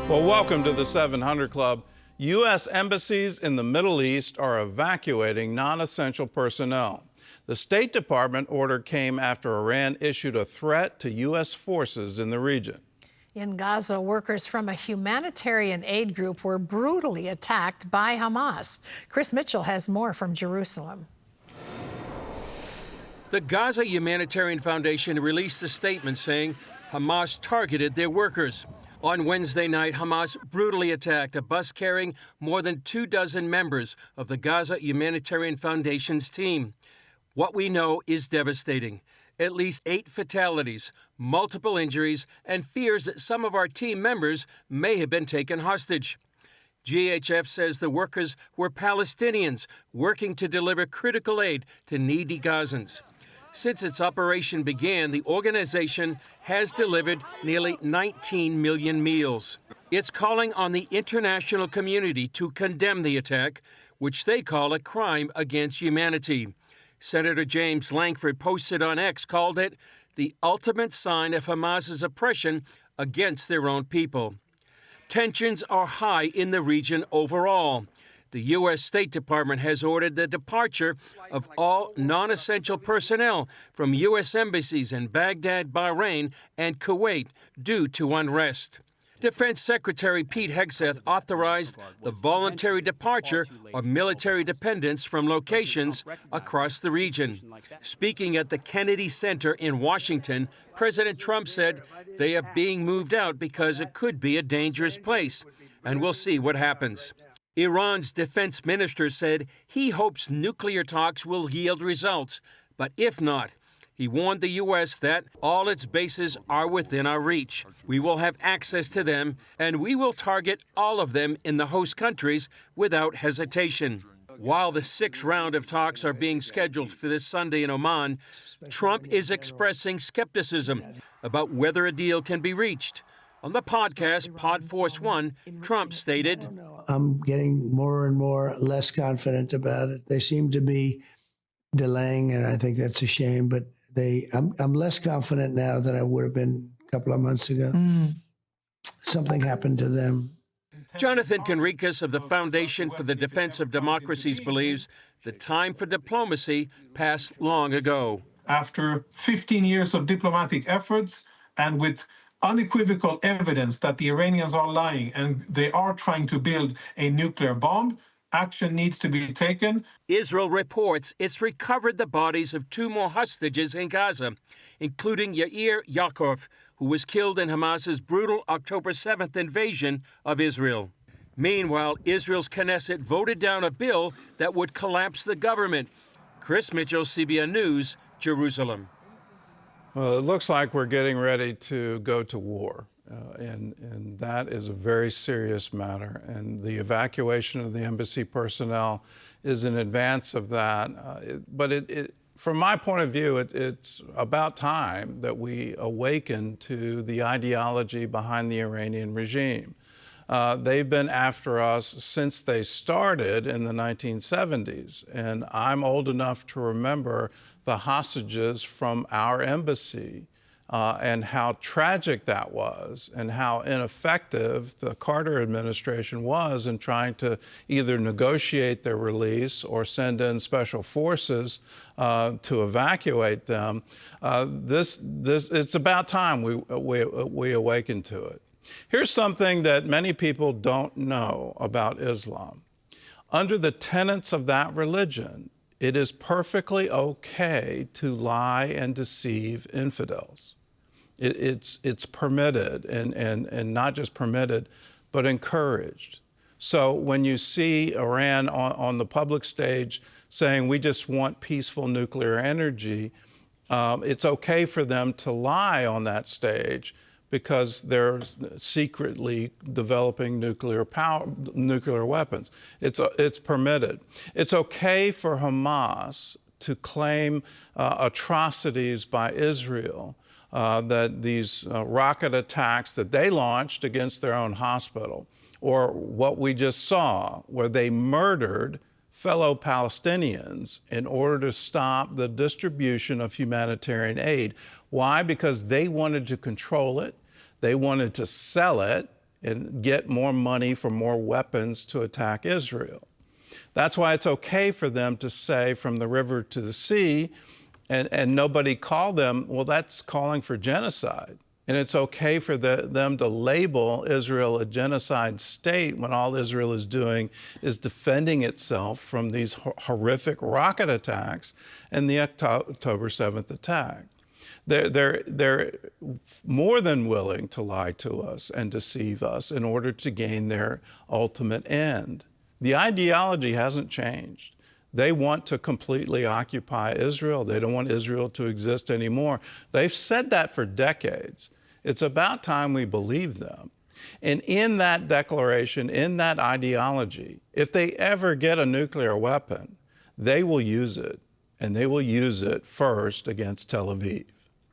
Well, welcome to the 700 Club. U.S. embassies in the Middle East are evacuating non-essential personnel. The State Department order came after Iran issued a threat to U.S. forces in the region. In Gaza, workers from a humanitarian aid group were brutally attacked by Hamas. Chris Mitchell has more from Jerusalem. The Gaza Humanitarian Foundation released a statement saying Hamas targeted their workers. On Wednesday night, Hamas brutally attacked a bus carrying more than 24 members of the Gaza Humanitarian Foundation's team. What we know is devastating. At least 8 fatalities, multiple injuries, and fears that some of our team members may have been taken hostage. GHF says the workers were Palestinians working to deliver critical aid to needy Gazans. Since its operation began, the organization has delivered nearly 19 million meals. It's calling on the international community to condemn the attack, which they call a crime against humanity. Senator James Lankford posted on X called it the ultimate sign of Hamas's oppression against their own people. Tensions are high in the region overall. The U.S. State Department has ordered the departure of all non-essential personnel from U.S. embassies in Baghdad, Bahrain, and Kuwait due to unrest. Defense Secretary Pete Hegseth authorized the voluntary departure of military dependents from locations across the region. Speaking at the Kennedy Center in Washington, President Trump said they are being moved out because it could be a dangerous place, and we'll see what happens. Iran's defense minister said he hopes nuclear talks will yield results, but if not, he warned the U.S. that all its bases are within our reach. We will have access to them, and we will target all of them in the host countries without hesitation. While the 6th round of talks are being scheduled for this Sunday in Oman, Trump is expressing skepticism about whether a deal can be reached. On the podcast, Pod Force One, Trump stated, I'm getting more and more less confident about it. They seem to be delaying, and I think that's a shame, but I'm less confident now than I would have been a couple of months ago. Something happened to them. Jonathan Conricus of the Foundation for the Defense of Democracies believes the time for diplomacy passed long ago. After 15 years of diplomatic efforts and with unequivocal evidence that the Iranians are lying and they are trying to build a nuclear bomb, action needs to be taken. Israel reports it's recovered the bodies of 2 more hostages in Gaza, including Yair Yaakov, who was killed in Hamas's brutal October 7th invasion of Israel. Meanwhile, Israel's Knesset voted down a bill that would collapse the government. Chris Mitchell, CBN News, Jerusalem. Well, it looks like we're getting ready to go to war, and that is a very serious matter. And the evacuation of the embassy personnel is in advance of that. From my point of view, it's about time that we awaken to the ideology behind the Iranian regime. They've been after us since they started in the 1970s, and I'm old enough to remember the hostages from our embassy and how tragic that was and how ineffective the Carter administration was in trying to either negotiate their release or send in special forces to evacuate them. It's about time we awaken to it. Here's something that many people don't know about Islam. Under the tenets of that religion, it is perfectly okay to lie and deceive infidels. It's permitted, and not just permitted, but encouraged. So when you see Iran on the public stage saying we just want peaceful nuclear energy, it's okay for them to lie on that stage because they're secretly developing nuclear weapons. It's permitted. It's okay for Hamas to claim atrocities by Israel, that these rocket attacks that they launched against their own hospital, or what we just saw, where they murdered fellow Palestinians in order to stop the distribution of humanitarian aid. Why? Because they wanted to control it, they wanted to sell it, and get more money for more weapons to attack Israel. That's why it's okay for them to say from the river to the sea, and nobody called them, well, that's calling for genocide. And it's okay for them to label Israel a genocide state when all Israel is doing is defending itself from these horrific rocket attacks and the October 7th attack. They're more than willing to lie to us and deceive us in order to gain their ultimate end. The ideology hasn't changed. They want to completely occupy Israel. They don't want Israel to exist anymore. They've said that for decades. It's about time we believe them. And in that declaration, in that ideology, if they ever get a nuclear weapon, they will use it, and they will use it first against Tel Aviv.